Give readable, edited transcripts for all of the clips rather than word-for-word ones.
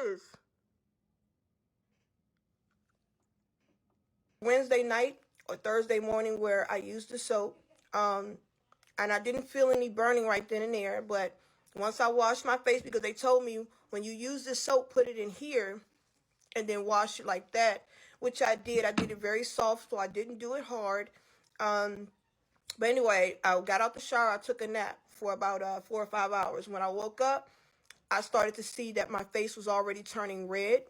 is Wednesday night or Thursday morning where I used the soap. And I didn't feel any burning right then and there. But once I washed my face, because they told me when you use this soap, put it in here and then wash it like that, which I did. I did it very soft, so I didn't do it hard. But anyway, I got out the shower. I took a nap for about 4 or 5 hours. When I woke up, I started to see that my face was already turning red.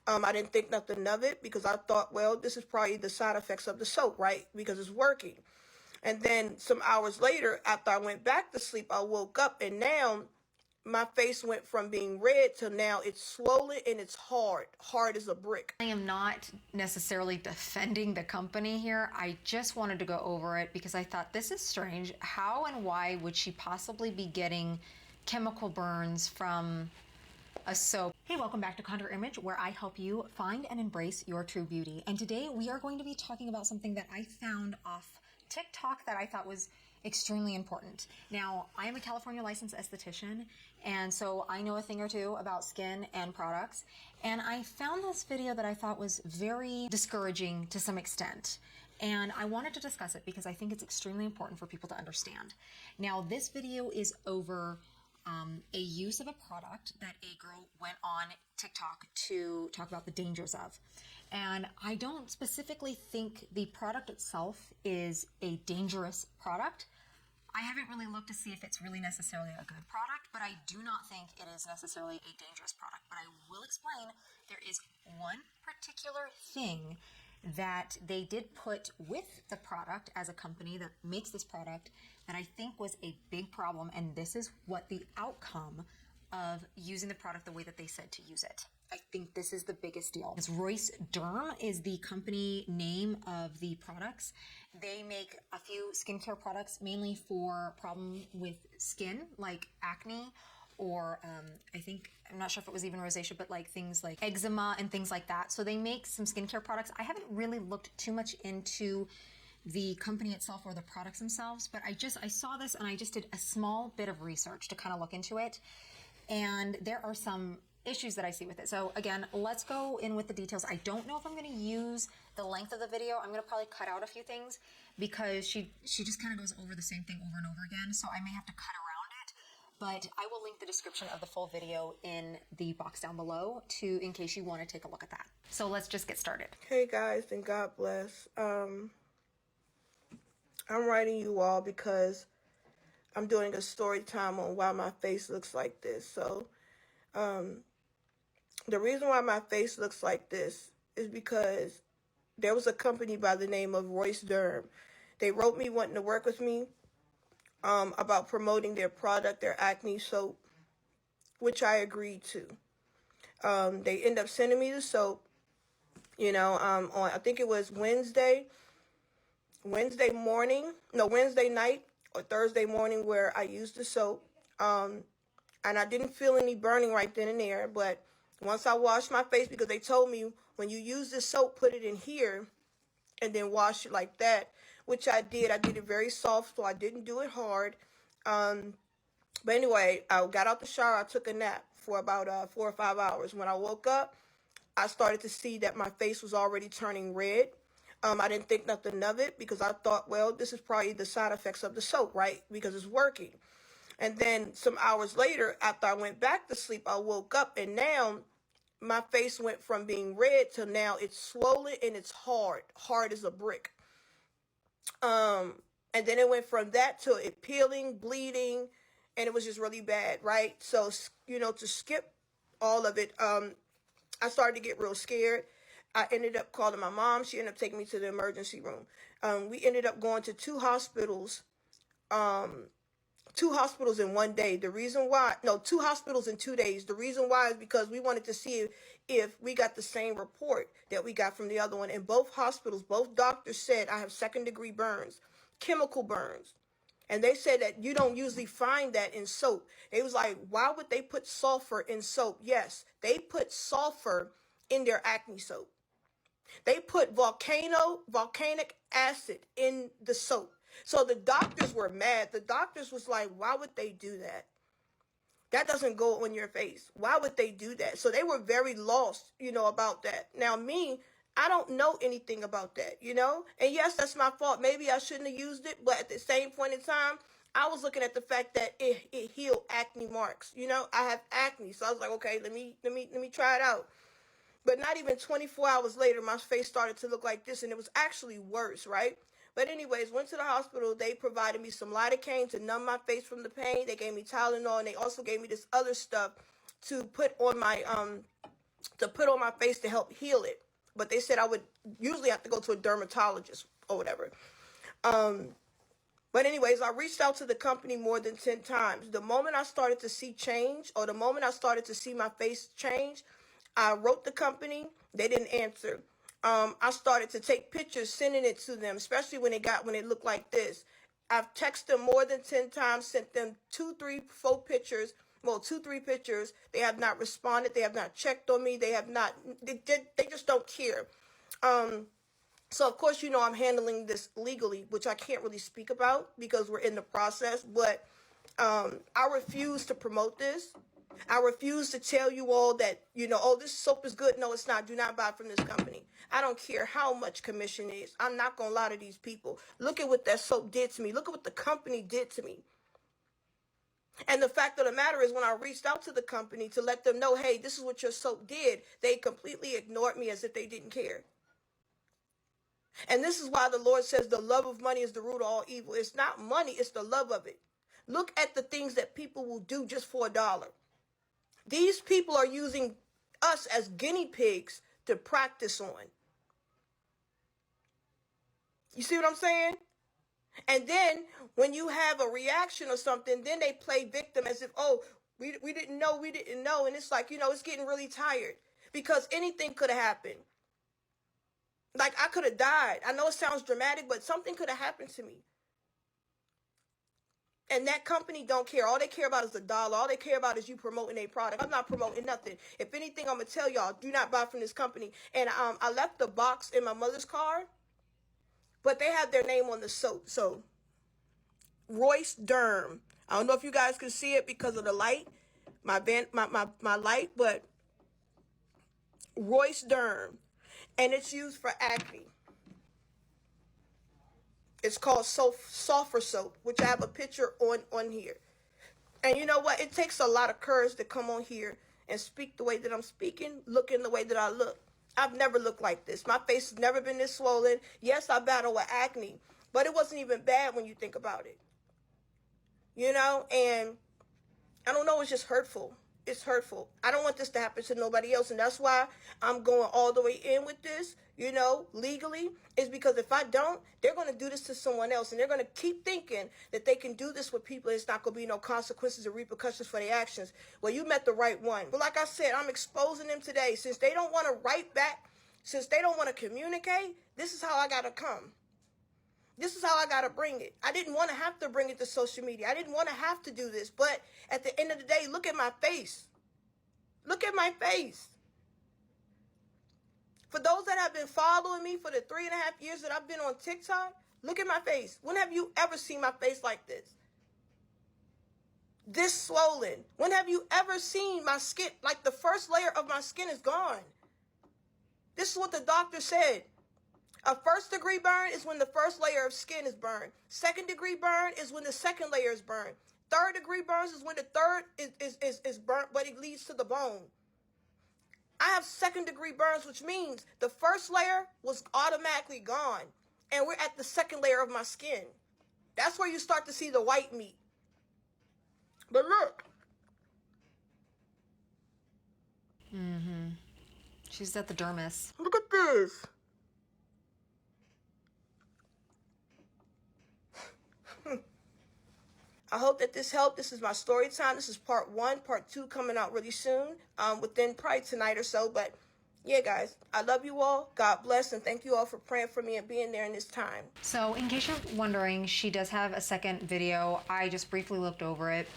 I didn't think nothing of it because I thought, well, this is probably the side effects of the soap, right? Because it's working. And then some hours later, after I went back to sleep, I woke up and now my face went from being red to now it's swollen and it's hard as a brick. I am not necessarily defending the company here. I just wanted to go over it because I thought this is strange. How and why would she possibly be getting chemical burns from a soap? Hey, welcome back to Contour Image, where I help you find and embrace your true beauty. And today we are going to be talking about something that I found off TikTok that I thought was extremely important. Now, I am a California licensed esthetician, and so I know a thing or two about skin and products. And I found this video that I thought was very discouraging to some extent. And I wanted to discuss it because I think it's extremely important for people to understand. Now, this video is over a use of a product that a girl went on TikTok to talk about the dangers of. And I don't specifically think the product itself is a dangerous product. I haven't really looked to see if it's really necessarily a good product, but I do not think it is necessarily a dangerous product. But I will explain there is one particular thing that they did put with the product as a company that makes this product that I think was a big problem, and this is what the outcome of using the product the way that they said to use it. I think this is the biggest deal. It's Royce Derm is the company name of the products. They make a few skincare products mainly for problem with skin like acne, or I'm not sure if it was even rosacea, but like things like eczema and things like that. So they make some skincare products. I haven't really looked too much into the company itself or the products themselves, but I saw this and I just did a small bit of research to kind of look into it. And there are some issues that I see with it. So again, let's go in with the details. I don't know if I'm going to use the length of the video. I'm going to probably cut out a few things because she just kind of goes over the same thing over and over again. So I may have to cut around it. But I will link the description of the full video in the box down below in case you want to take a look at that. So let's just get started. Hey guys, and God bless. I'm writing you all because I'm doing a story time on why my face looks like this. So the reason why my face looks like this is because there was a company by the name of Royce Derm. They wrote me wanting to work with me about promoting their product, their acne soap, which I agreed to. They end up sending me the soap, on, I think it was Wednesday night or Thursday morning where I used the soap. And I didn't feel any burning right then and there. But once I washed my face, because they told me when you use this soap, put it in here and then wash it like that, which I did. I did it very soft, so I didn't do it hard. But anyway, I got out the shower. I took a nap for about 4 or 5 hours. When I woke up, I started to see that my face was already turning red. I didn't think nothing of it because I thought, well, this is probably the side effects of the soap, right? Because it's working. And then some hours later, after I went back to sleep, I woke up and now my face went from being red to now it's swollen and it's hard as a brick. And then it went from that to it peeling, bleeding, and it was just really bad, right? So, to skip all of it, I started to get real scared. I ended up calling my mom. She ended up taking me to the emergency room. We ended up going to two hospitals in one day. Two hospitals in 2 days. The reason why is because we wanted to see if we got the same report that we got from the other one. And both hospitals, both doctors said I have second-degree burns, chemical burns. And they said that you don't usually find that in soap. They was like, why would they put sulfur in soap? Yes, they put sulfur in their acne soap. They put volcanic acid in the soap. So the doctors were mad. The doctors was like, why would they do that? That doesn't go on your face. Why would they do that? So they were very lost, about that. Now me, I don't know anything about that. And yes, that's my fault. Maybe I shouldn't have used it, but at the same point in time, I was looking at the fact that it healed acne marks. I have acne, so I was like, okay, let me try it out. But not even 24 hours later, my face started to look like this, and it was actually worse, right? But anyways, went to the hospital. They provided me some lidocaine to numb my face from the pain. They gave me Tylenol, and they also gave me this other stuff to put on my face to help heal it. But they said I would usually have to go to a dermatologist or whatever. But anyways, I reached out to the company more than 10 times. The moment I started to see change, or the moment I started to see my face change, I wrote the company. They didn't answer. I started to take pictures, sending it to them, especially when it looked like this. I've texted them more than 10 times, sent them 2, 3, 4 pictures. Well, 2, 3 pictures. They have not responded. They have not checked on me. They have not. They just don't care. So of course, I'm handling this legally, which I can't really speak about because we're in the process. But I refuse to promote this. I refuse to tell you all that, oh, this soap is good. No, it's not. Do not buy from this company. I don't care how much commission is. I'm not going to lie to these people. Look at what that soap did to me. Look at what the company did to me. And the fact of the matter is, when I reached out to the company to let them know, hey, this is what your soap did, they completely ignored me as if they didn't care. And this is why the Lord says the love of money is the root of all evil. It's not money, it's the love of it. Look at the things that people will do just for $1. These people are using us as guinea pigs to practice on. You see what I'm saying? And then when you have a reaction or something, then they play victim as if, oh, we didn't know. And it's like, it's getting really tired because anything could have happened. Like, I could have died. I know it sounds dramatic, but something could have happened to me. And that company don't care. All they care about is the dollar. All they care about is you promoting a product. I'm not promoting nothing. If anything, I'm going to tell y'all, do not buy from this company. And I left the box in my mother's car, but they have their name on the soap. So, Royce Derm. I don't know if you guys can see it because of the light, my light, but Royce Derm. And it's used for acne. It's called Sulfur Soap, which I have a picture on here. And you know what? It takes a lot of courage to come on here and speak the way that I'm speaking, look in the way that I look. I've never looked like this. My face has never been this swollen. Yes, I battle with acne, but it wasn't even bad when you think about it. And I don't know, it's just hurtful. It's hurtful. I don't want this to happen to nobody else, and that's why I'm going all the way in with this, legally, is because if I don't, they're going to do this to someone else, and they're going to keep thinking that they can do this with people. It's not going to be no consequences or repercussions for their actions. Well, you met the right one. But like I said, I'm exposing them today. Since they don't want to write back, since they don't want to communicate, this is how I got to come. This is how I got to bring it. I didn't want to have to bring it to social media. I didn't want to have to do this. But at the end of the day, look at my face. Look at my face. For those that have been following me for the 3.5 years that I've been on TikTok, look at my face. When have you ever seen my face like this? This swollen. When have you ever seen my skin? Like, the first layer of my skin is gone. This is what the doctor said. A first-degree burn is when the first layer of skin is burned. Second-degree burn is when the second layer is burned. Third-degree burns is when the third is burnt, but it leads to the bone. I have second-degree burns, which means the first layer was automatically gone, and we're at the second layer of my skin. That's where you start to see the white meat. But look. She's at the dermis. Look at this. I hope that this helped. This is my story time. This is part 1. Part 2 coming out really soon, within probably tonight or so. But yeah, guys, I love you all. God bless, and thank you all for praying for me and being there in this time. So in case you're wondering, she does have a second video. I just briefly looked over it.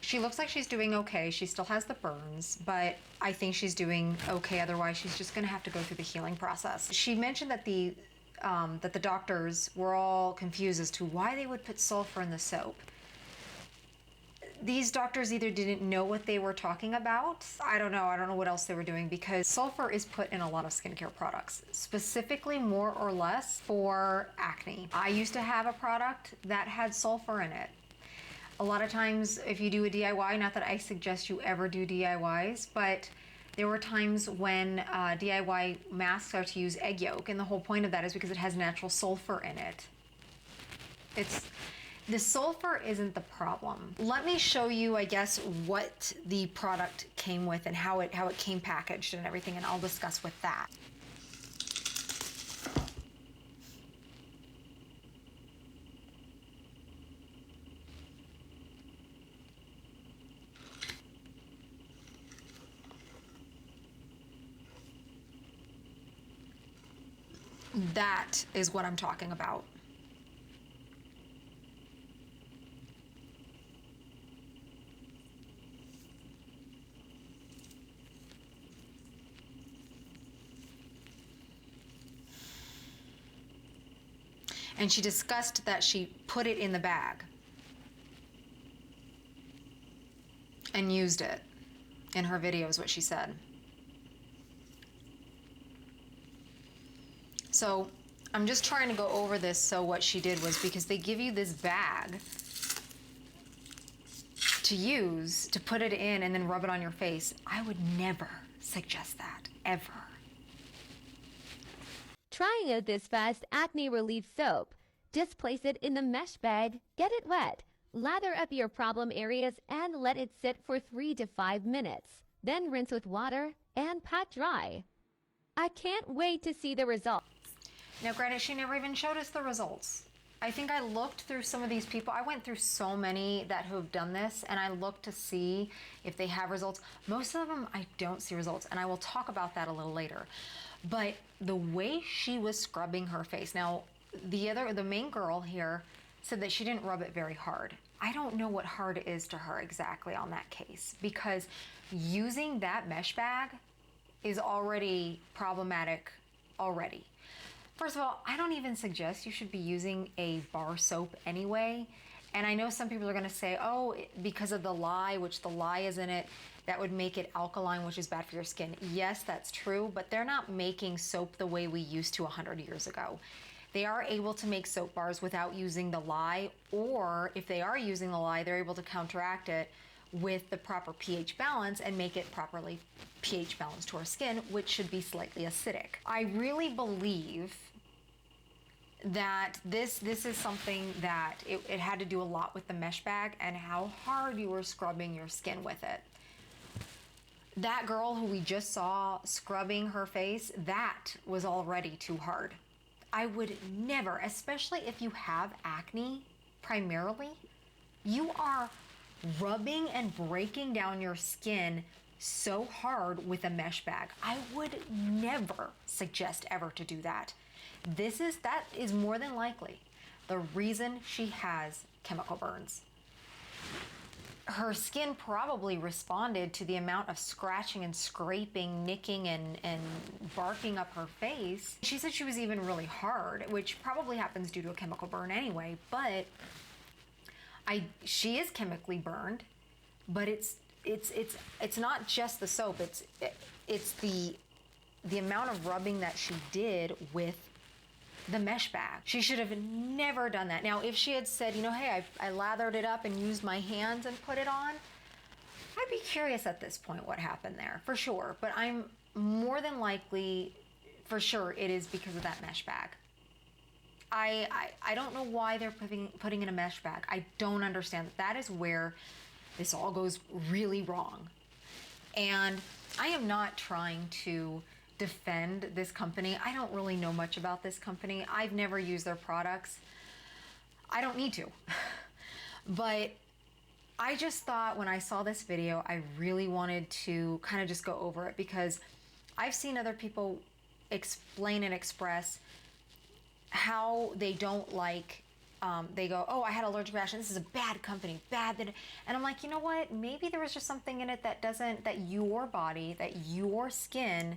She looks like she's doing okay. She still has the burns, but I think she's doing okay. Otherwise, she's just going to have to go through the healing process. She mentioned that the doctors were all confused as to why they would put sulfur in the soap. these doctors either didn't know what they were talking about. I don't know what else they were doing, because sulfur is put in a lot of skincare products, specifically more or less for acne. I used to have a product that had sulfur in it. A lot of times if you do a DIY, not that I suggest you ever do DIYs, but there were times when DIY masks are to use egg yolk, and the whole point of that is because it has natural sulfur in it. The sulfur isn't the problem. Let me show you, I guess, what the product came with and how it came packaged and everything, and I'll discuss with that. That is what I'm talking about. And she discussed that she put it in the bag and used it in her video, is what she said. So I'm just trying to go over this. So what she did was, because they give you this bag to use, to put it in and then rub it on your face, I would never suggest that, ever. Trying out this fast acne relief soap. Just place it in the mesh bag, get it wet, lather up your problem areas and let it sit for 3 to 5 minutes. Then rinse with water and pat dry. I can't wait to see the results. Now granted, she never even showed us the results. I think I looked through some of these people. I went through so many that who have done this, and I looked to see if they have results. Most of them, I don't see results, and I will talk about that a little later. But the way she was scrubbing her face, now the main girl here said that she didn't rub it very hard. I don't know what hard is to her exactly on that case, because using that mesh bag is already problematic already. First of all, I don't even suggest you should be using a bar soap anyway. And I know some people are going to say, oh, because of the lye, which the lye is in it, that would make it alkaline, which is bad for your skin. Yes, that's true, but they're not making soap the way we used to 100 years ago. They are able to make soap bars without using the lye, or if they are using the lye, they're able to counteract it with the proper pH balance and make it properly pH balanced to our skin, which should be slightly acidic. I really believe that this is something that it had to do a lot with the mesh bag and how hard you were scrubbing your skin with it. That girl who we just saw scrubbing her face, that was already too hard. I would never, especially if you have acne primarily, you are rubbing and breaking down your skin so hard with a mesh bag. I would never suggest ever to do that. That is more than likely the reason she has chemical burns. Her skin probably responded to the amount of scratching and scraping, nicking and barking up her face. She said she was even really hard, which probably happens due to a chemical burn anyway, but she is chemically burned, but it's not just the soap, it's the amount of rubbing that she did with the mesh bag. She should have never done that. Now, if she had said, you know, hey, I lathered it up and used my hands and put it on, I'd be curious at this point what happened there, for sure. But I'm more than likely, for sure, it is because of that mesh bag. I don't know why they're putting in a mesh bag. I don't understand that. That is where this all goes really wrong. And I am not trying to defend this company. I don't really know much about this company. I've never used their products. I don't need to. But I just thought when I saw this video, I really wanted to kind of just go over it, because I've seen other people explain and express how they don't like, they go, oh, I had allergic reaction. This is a bad company, bad. And I'm like, you know what? Maybe there was just something in it that your body, that your skin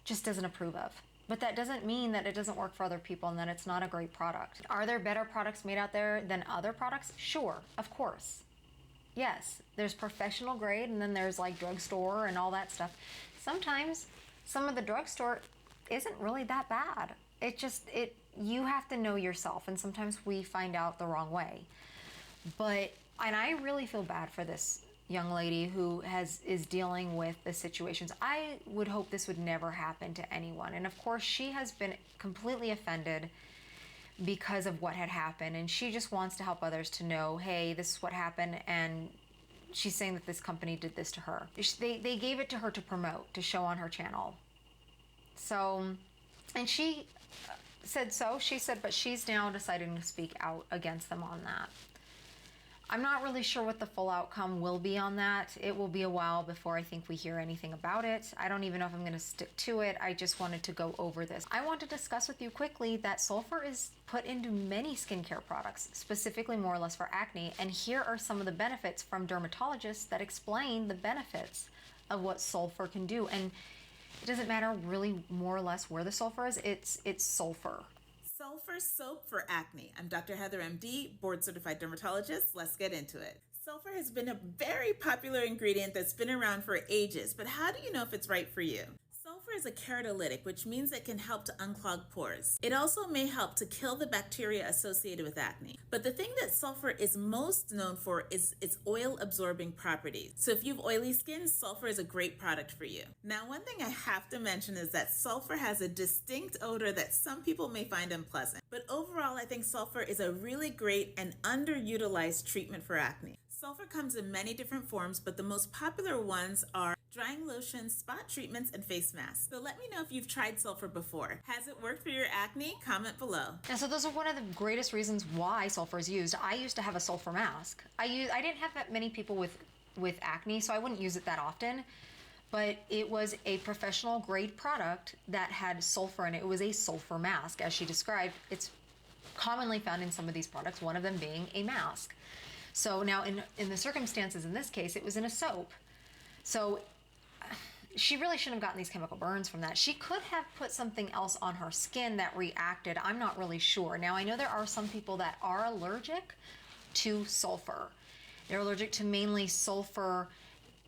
just doesn't approve of. But that doesn't mean that it doesn't work for other people and that it's not a great product. Are there better products made out there than other products? Sure, of course. Yes, there's professional grade, and then there's like drugstore and all that stuff. Sometimes some of the drugstore isn't really that bad. You have to know yourself, and sometimes we find out the wrong way. And I really feel bad for this young lady who is dealing with the situations. I would hope this would never happen to anyone. And of course, she has been completely offended because of what had happened, and she just wants to help others to know, hey, this is what happened, and she's saying that this company did this to her. They gave it to her to promote, to show on her channel. So, and she said so. She said, but she's now deciding to speak out against them on that. I'm not really sure what the full outcome will be on that. It will be a while before I think we hear anything about it. I don't even know if I'm going to stick to it. I just wanted to go over this. I want to discuss with you quickly that sulfur is put into many skincare products, specifically more or less for acne. And here are some of the benefits from dermatologists that explain the benefits of what sulfur can do. And it doesn't matter really more or less where the sulfur is. It's sulfur. Sulfur soap for acne. I'm Dr. Heather, MD, board certified dermatologist. Let's get into it. Sulfur has been a very popular ingredient that's been around for ages, but how do you know if it's right for you? Sulfur is a keratolytic, which means it can help to unclog pores. It also may help to kill the bacteria associated with acne. But the thing that sulfur is most known for is its oil-absorbing properties. So if you have oily skin, sulfur is a great product for you. Now, one thing I have to mention is that sulfur has a distinct odor that some people may find unpleasant. But overall, I think sulfur is a really great and underutilized treatment for acne. Sulfur comes in many different forms, but the most popular ones are drying lotions, spot treatments, and face masks. So let me know if you've tried sulfur before. Has it worked for your acne? Comment below. And so those are one of the greatest reasons why sulfur is used. I used to have a sulfur mask. I didn't have that many people with acne, so I wouldn't use it that often. But it was a professional grade product that had sulfur in it. It was a sulfur mask, as she described. It's commonly found in some of these products, one of them being a mask. So now in the circumstances in this case, it was in a soap. So she really shouldn't have gotten these chemical burns from that. She could have put something else on her skin that reacted. I'm not really sure. Now, I know there are some people that are allergic to sulfur. They're allergic to mainly sulfur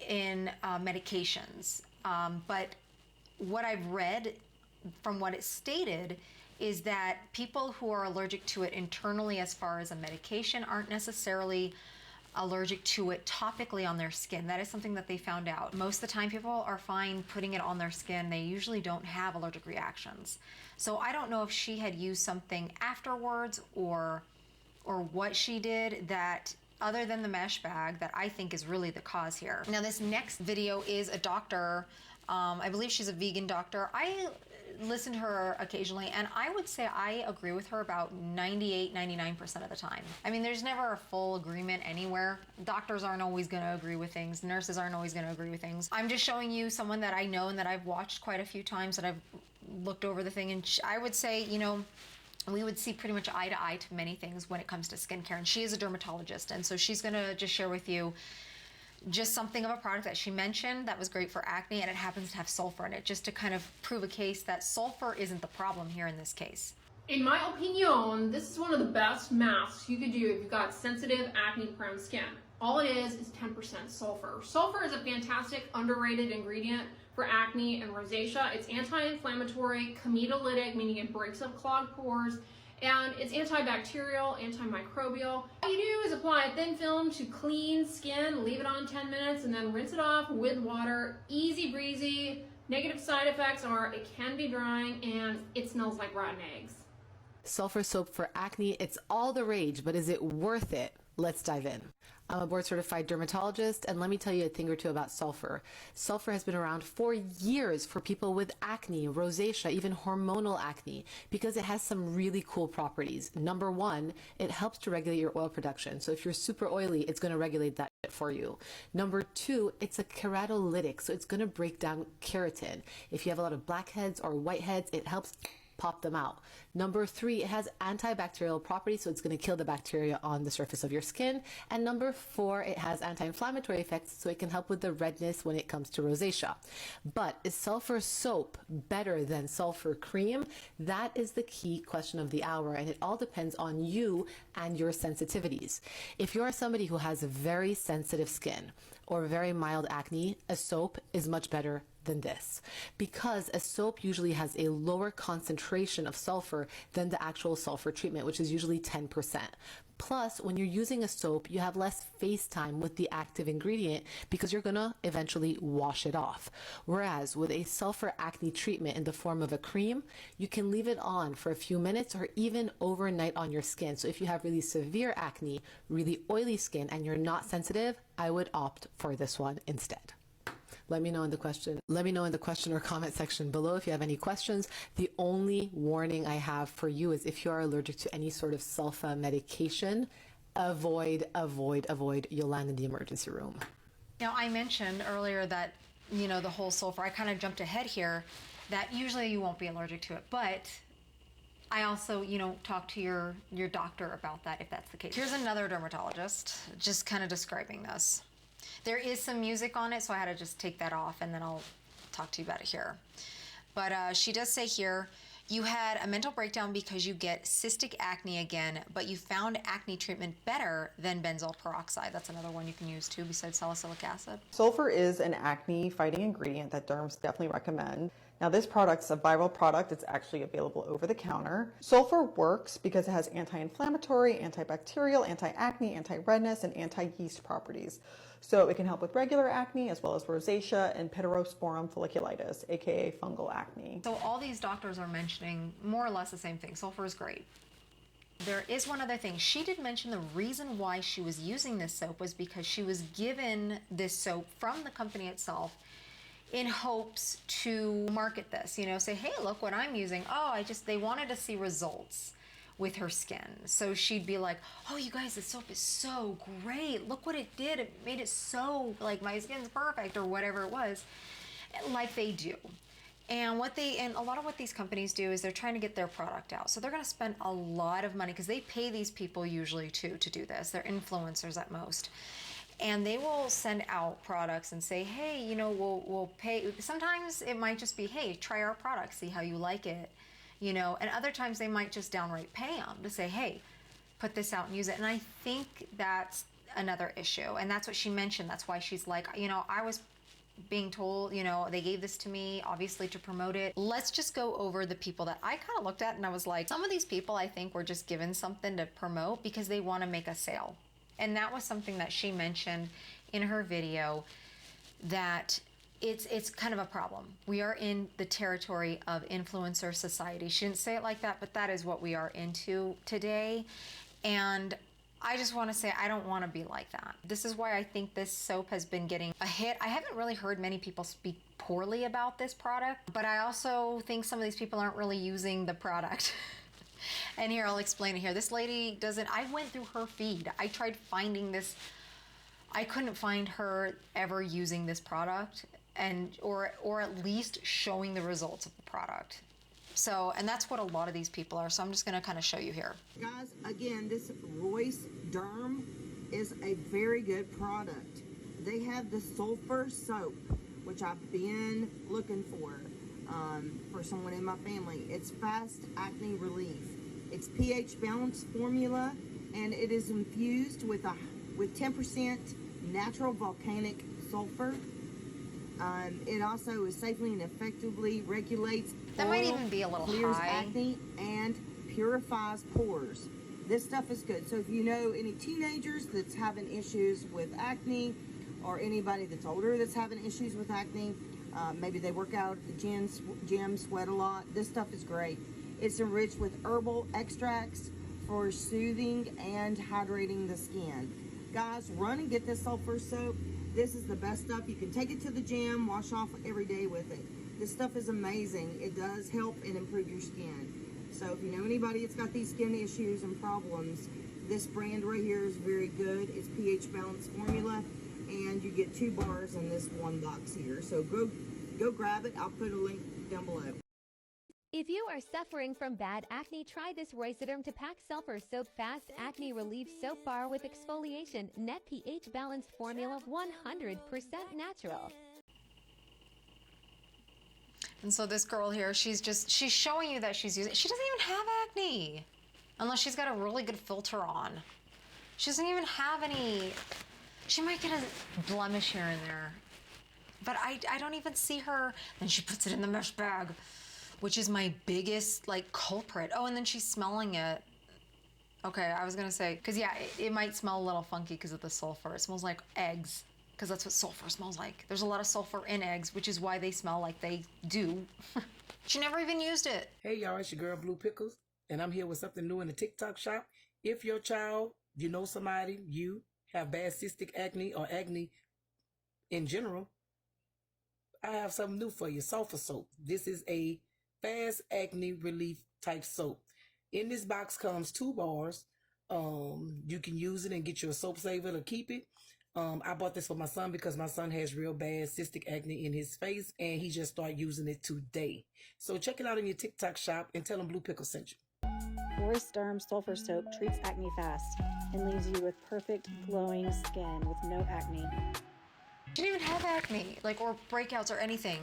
in medications. But what I've read from what it stated is that people who are allergic to it internally as far as a medication aren't necessarily allergic to it topically on their skin. That is something that they found out. Most of the time people are fine putting it on their skin. They usually don't have allergic reactions. So I don't know if she had used something afterwards or what she did that other than the mesh bag that I think is really the cause here. Now this next video is a doctor. I believe she's a vegan doctor. I listen to her occasionally, and I would say I agree with her about 98, 99% of the time. I mean, there's never a full agreement anywhere. Doctors aren't always going to agree with things. Nurses aren't always going to agree with things. I'm just showing you someone that I know and that I've watched quite a few times, that I've looked over the thing, and I would say, you know, we would see pretty much eye to eye to many things when it comes to skincare, and she is a dermatologist, and so she's going to just share with you just something of a product that she mentioned that was great for acne, and it happens to have sulfur in it, just to kind of prove a case that sulfur isn't the problem here in this case. In my opinion, this is one of the best masks you could do if you've got sensitive acne-prone skin. All it is 10% sulfur. Sulfur is a fantastic, underrated ingredient for acne and rosacea. It's anti-inflammatory, comedolatic, meaning it breaks up clogged pores, and it's antibacterial, antimicrobial. All you do is apply a thin film to clean skin, leave it on 10 minutes, and then rinse it off with water. Easy breezy. Negative side effects are it can be drying and it smells like rotten eggs. Sulfur soap for acne, it's all the rage, but is it worth it? Let's dive in. I'm a board certified dermatologist, and let me tell you a thing or two about sulfur. Sulfur has been around for years for people with acne, rosacea, even hormonal acne, because it has some really cool properties. Number one, it helps to regulate your oil production. So if you're super oily, it's going to regulate that for you. Number two, it's a keratolytic, so it's going to break down keratin. If you have a lot of blackheads or whiteheads, it helps pop them out. Number 3, it has antibacterial properties, so it's going to kill the bacteria on the surface of your skin. And number 4, it has anti-inflammatory effects, so it can help with the redness when it comes to rosacea. But is sulfur soap better than sulfur cream? That is the key question of the hour, and it all depends on you and your sensitivities. If you're somebody who has very sensitive skin or very mild acne, a soap is much better than this, because a soap usually has a lower concentration of sulfur than the actual sulfur treatment, which is usually 10%. Plus, when you're using a soap, you have less face time with the active ingredient because you're gonna eventually wash it off. Whereas with a sulfur acne treatment in the form of a cream, you can leave it on for a few minutes or even overnight on your skin. So if you have really severe acne, really oily skin, and you're not sensitive, I would opt for this one instead. Let me know in the question or comment section below if you have any questions. The only warning I have for you is if you are allergic to any sort of sulfa medication, avoid. You'll land in the emergency room. Now, I mentioned earlier that, the whole sulfur, I kind of jumped ahead here, that usually you won't be allergic to it, but I also, talk to your doctor about that if that's the case. Here's another dermatologist just kind of describing this. There is some music on it, so I had to just take that off, and then I'll talk to you about it here. But she does say here, you had a mental breakdown because you get cystic acne again, but you found acne treatment better than benzoyl peroxide. That's another one you can use too, besides salicylic acid. Sulfur is an acne fighting ingredient that derms definitely recommend. Now this product's a viral product. It's actually available over the counter. Sulfur works because it has anti-inflammatory, antibacterial, anti-acne, anti-redness, and anti-yeast properties. So it can help with regular acne as well as rosacea and pityrosporum folliculitis, aka fungal acne. So all these doctors are mentioning more or less the same thing. Sulfur is great. There is one other thing. She did mention the reason why she was using this soap was because she was given this soap from the company itself in hopes to market this, say, hey, look what I'm using. Oh, they wanted to see results with her skin. So she'd be like, oh, you guys, this soap is so great. Look what it did. It made it so, like, my skin's perfect, or whatever it was, like they do. And a lot of what these companies do is they're trying to get their product out. So they're going to spend a lot of money because they pay these people usually to do this. They're influencers at most. And they will send out products and say, hey, we'll pay. Sometimes it might just be, hey, try our product, see how you like it, and other times they might just downright pay them to say, hey, put this out and use it. And I think that's another issue. And that's what she mentioned. That's why she's like, I was being told, they gave this to me, obviously, to promote it. Let's just go over the people that I kind of looked at and I was like, some of these people I think were just given something to promote because they want to make a sale. And that was something that she mentioned in her video, that it's kind of a problem. We are in the territory of influencer society. She didn't say it like that, but that is what we are into today. And I just want to say I don't want to be like that. This is why I think this soap has been getting a hit. I haven't really heard many people speak poorly about this product, but I also think some of these people aren't really using the product. And here, I'll explain it here. This lady I went through her feed. I tried finding this. I couldn't find her ever using this product or at least showing the results of the product. So, and that's what a lot of these people are. So I'm just gonna kind of show you here. Guys, again, this Royce Derm is a very good product. They have the sulfur soap, which I've been looking for someone in my family. It's fast acne relief. It's pH balanced formula, and it is infused with 10% natural volcanic sulfur. It also is safely and effectively regulates that might even be a little clears high. Acne and purifies pores. This stuff is good. So if you know any teenagers that's having issues with acne, or anybody that's older that's having issues with acne, maybe they work out at the gym, sweat a lot, this stuff is great. It's enriched with herbal extracts for soothing and hydrating the skin. Guys, run and get this sulfur soap. This is the best stuff. You can take it to the gym, wash off every day with it. This stuff is amazing. It does help and improve your skin. So if you know anybody that's got these skin issues and problems, this brand right here is very good. It's pH balanced formula, and you get 2 bars in this one box here. So go grab it. I'll put a link down below. If you are suffering from bad acne, try this Roycederm to Pack Sulfur Soap Fast Acne Relief Soap Bar with exfoliation, net pH balanced formula, 100% natural. And so this girl here, she's showing you that she's using, she doesn't even have acne. Unless she's got a really good filter on. She doesn't even have any, she might get a blemish here and there. But I don't even see her. Then she puts it in the mesh bag, which is my biggest like culprit. Oh, and then she's smelling it. Okay, I was gonna say, because yeah, it might smell a little funky because of the sulfur. It smells like eggs, because that's what sulfur smells like. There's a lot of sulfur in eggs, which is why they smell like they do. She never even used it. Hey y'all, it's your girl Blue Pickles, and I'm here with something new in the TikTok shop. If your child, you know somebody, you have bad cystic acne or acne in general, I have something new for you, sulfur soap. This is a fast acne relief type soap. In this box comes 2 bars. You can use it and get you a soap saver to keep it. I bought this for my son because my son has real bad cystic acne in his face, and he just started using it today. So check it out in your TikTok shop and tell him Blue Pickle sent you. Roycederm Sulfur Soap treats acne fast and leaves you with perfect glowing skin with no acne. She didn't even have acne, like, or breakouts or anything.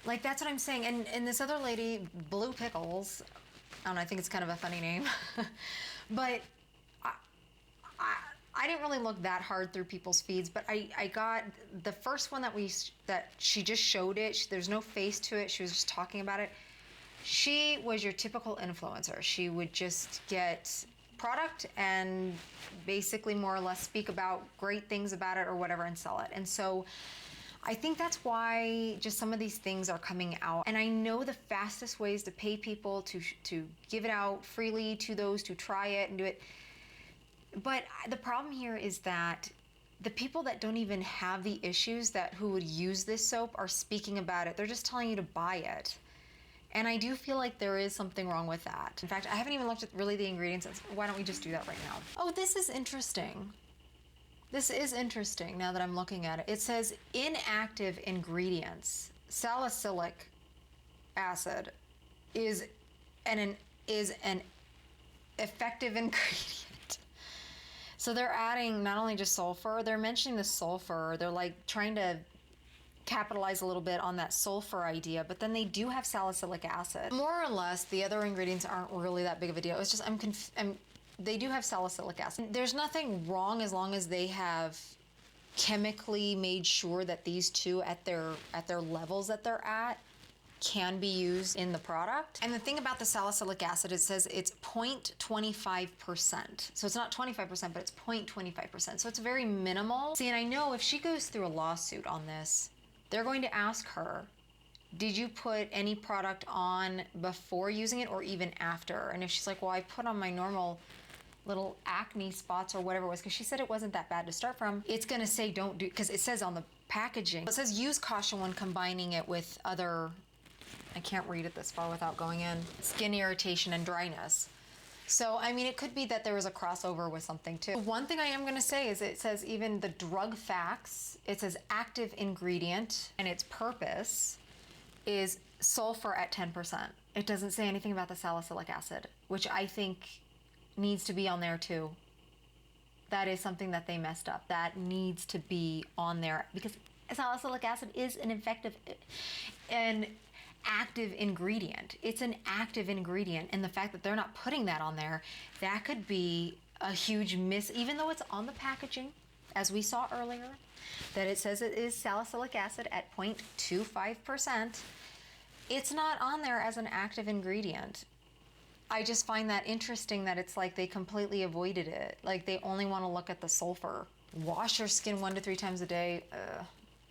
Like, that's what I'm saying. And this other lady, Blue Pickles, I don't know, I think it's kind of a funny name, but I didn't really look that hard through people's feeds, but I got the first one that she just showed it. There's no face to it. She was just talking about it. She was your typical influencer. She would just get product and basically more or less speak about great things about it or whatever and sell it. And so I think that's why just some of these things are coming out. And I know the fastest ways to pay people to give it out freely to those to try it and do it. But the problem here is that the people that don't even have the issues who would use this soap are speaking about it. They're just telling you to buy it. And I do feel like there is something wrong with that. In fact, I haven't even looked at really the ingredients. Why don't we just do that right now? Oh, this is interesting. This is interesting now that I'm looking at it. It says inactive ingredients. Salicylic acid is an effective ingredient. So they're adding not only just sulfur, they're mentioning the sulfur. They're like trying to capitalize a little bit on that sulfur idea, but then they do have salicylic acid. More or less, the other ingredients aren't really that big of a deal. It's just they do have salicylic acid. There's nothing wrong as long as they have chemically made sure that these two at their levels that they're at can be used in the product. And the thing about the salicylic acid, it says it's 0.25%. So it's not 25%, but it's 0.25%. So it's very minimal. See, and I know if she goes through a lawsuit on this, they're going to ask her, did you put any product on before using it or even after? And if she's like, well, I put on my normal little acne spots or whatever it was, because she said it wasn't that bad to start from, it's going to say don't do, because it says on the packaging, it says use caution when combining it with other, I can't read it this far without going in, skin irritation and dryness. So, I mean, it could be that there was a crossover with something too. One thing I am going to say is it says even the drug facts, it says active ingredient and its purpose is sulfur at 10%. It doesn't say anything about the salicylic acid, which I think needs to be on there too. That is something that they messed up. That needs to be on there because salicylic acid is an active ingredient. It's an active ingredient, and the fact that they're not putting that on there, that could be a huge miss, even though it's on the packaging, as we saw earlier, that it says it is salicylic acid at 0.25%. It's not on there as an active ingredient. I just find that interesting that it's like they completely avoided it. Like they only want to look at the sulfur. Wash your skin 1 to 3 times a day.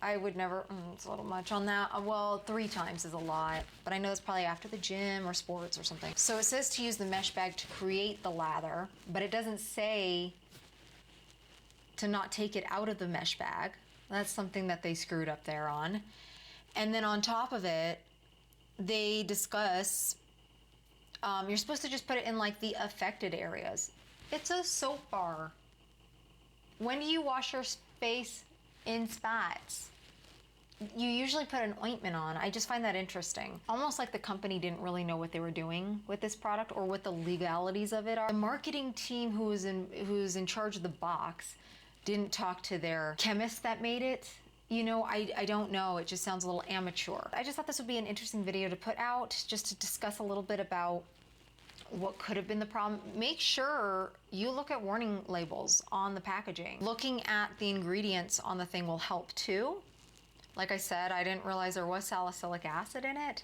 I would never, it's a little much on that. Well, 3 times is a lot, but I know it's probably after the gym or sports or something. So it says to use the mesh bag to create the lather, but it doesn't say to not take it out of the mesh bag. That's something that they screwed up there on. And then on top of it, they discuss, you're supposed to just put it in like the affected areas. It's a soap bar. When do you wash your face in spots? you usually put an ointment on. I just find that interesting. Almost like the company didn't really know what they were doing with this product or what the legalities of it are. The marketing team who's in charge of the box didn't talk to their chemist that made it. You know, I don't know. It just sounds a little amateur. I just thought this would be an interesting video to put out, just to discuss a little bit about what could have been the problem. Make sure you look at warning labels on the packaging. Looking at the ingredients on the thing will help too. Like I said, I didn't realize there was salicylic acid in it,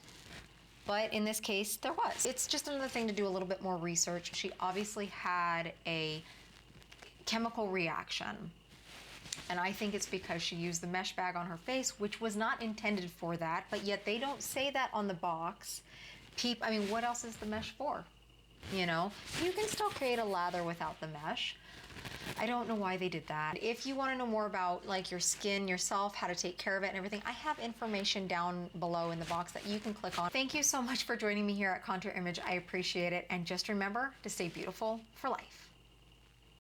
but in this case there was. It's just another thing to do a little bit more research. She obviously had a chemical reaction, and I think it's because she used the mesh bag on her face, which was not intended for that, but yet they don't say that on the box. I mean, what else is the mesh for? You know, you can still create a lather without the mesh. I don't know why they did that. If you want to know more about like your skin yourself, how to take care of it and everything, I have information down below in the box that you can click on. Thank you so much for joining me here at Contour Image. I appreciate it. And just remember to stay beautiful for life.